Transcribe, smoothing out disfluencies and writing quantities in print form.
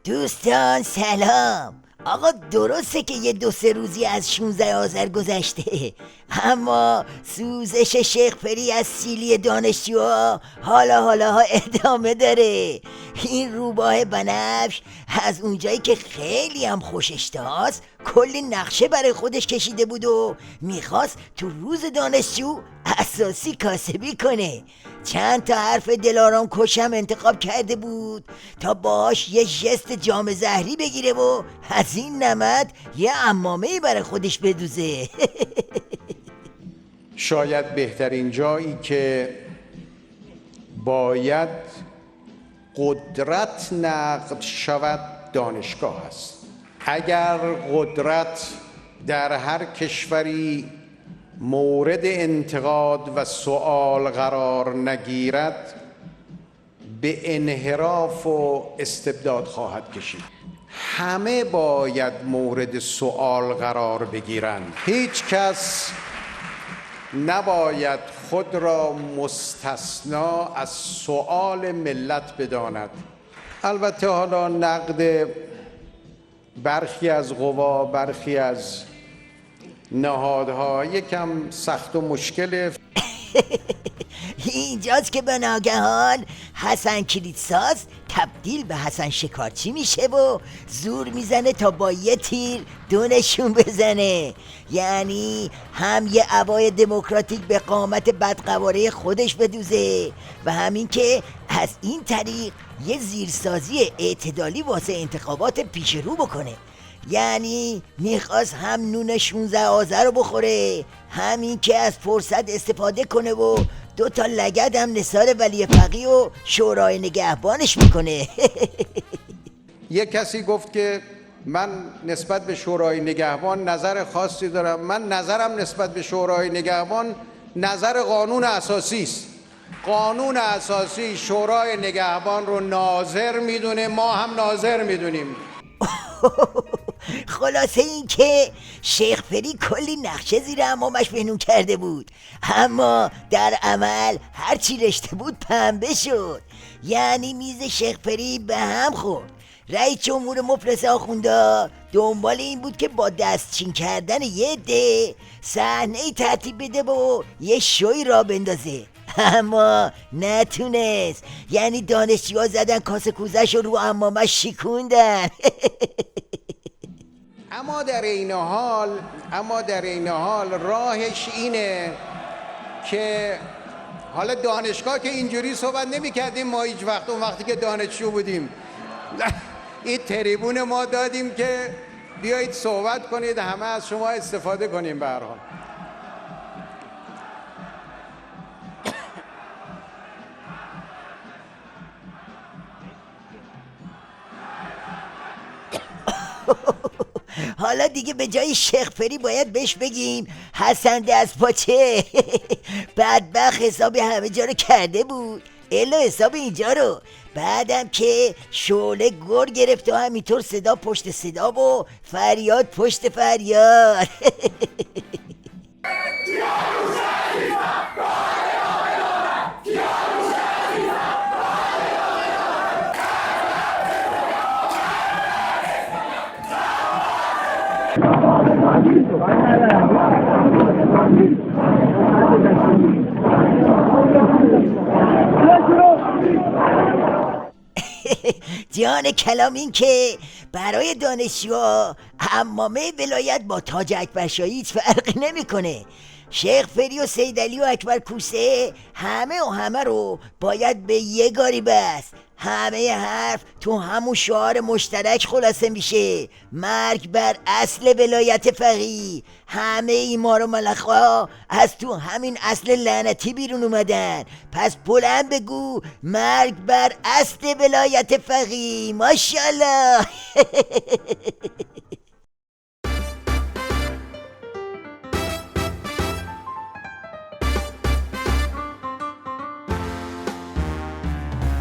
دوستان سلام. آقا درسته که یه 2-3 روزی از 16 آذر گذشته، اما سوزش شیخ پری از سیلی دانشجوها حالا ادامه داره. این روباه بنفش از اونجایی که خیلی هم خوشش داشت کلی نقشه برای خودش کشیده بود و میخواست تو روز دانشجو اساسی کاسبی کنه. چند تا حرف دلارام کشم انتخاب کرده بود تا باهاش یه ژست جام زهری بگیره و از این نمد یه عمامه‌ای برای خودش بدوزه. شاید بهترین جایی که باید قدرت نقد شود دانشگاه است. اگر قدرت در هر کشوری مورد انتقاد و سؤال قرار نگیرد به انحراف و استبداد خواهد کشید. همه باید مورد سؤال قرار بگیرند. هیچ کس نباید خود را مستثنا از سؤال ملت بداند. البته حالا نقد برخی از قوا، برخی از نهادها یکم سخت و مشکله. اینجاست که به ناگهان حسن کلیدساز تبدیل به حسن شکارچی میشه و زور میزنه تا با یه تیر دونشون بزنه. یعنی هم یه هوای دموکراتیک به قامت بدقواره خودش بدوزه و همین که از این طریق یه زیرسازی اعتدالی واسه انتخابات پیش رو بکنه. یعنی میخواست هم نون 16 آذر رو بخوره، همین که از فرصت استفاده کنه و 2 تا لگد هم نثار ولی فقیه و شورای نگهبانش میکنه. یک کسی گفت که من نسبت به شورای نگهبان نظر خاصی دارم. من نظرم نسبت به شورای نگهبان نظر قانون اساسی است. قانون اساسی شورای نگهبان رو ناظر میدونه، ما هم ناظر میدونیم. خلاصه این که شیخ پری کلی نقشه زیر عمامش بهنون کرده بود، اما در عمل هرچی رشته بود پنبه شد. یعنی میز شیخ پری به هم خورد. رئیس جمهور مفلس آخوندا دنبال این بود که با دستچین کردن یه عده صحنه‌ای ترتیب بده و یه شوی را بندازه، اما نتونست. یعنی دانشجوها زدن کاسه کوزش رو عمامش شیکوندن. اما در این حال راهش اینه که حالا دانشگاه که اینجوری صحبت نمی کردیم ما هیچ وقت، اون وقتی که دانشجو بودیم این تریبون ما دادیم که بیایید صحبت کنید، همه از شما استفاده کنیم. به هر حال حالا دیگه به جای شیخ پری باید بهش بگیم حسن دست پاچه. بدبخت حساب همه جا رو کرده بود، الا حساب اینجا رو. بعدم که شعله گر گرفت و همینطور صدا پشت صدا و فریاد پشت فریاد. جان کلام این که برای دانشجوها عمامه ولایت با تاج اکبرشاهی هیچ فرقی نمیکنه. شیخ پری و سیدعلی و اکبر کوسه همه رو باید به یه گاری بست. همه حرف تو همون شعار مشترک خلاصه میشه: مرگ بر اصل ولایت فقیه. همه ایمار و ملخا از تو همین اصل لعنتی بیرون اومدن. پس بلند بگو مرگ بر اصل ولایت فقیه. ماشاءالله.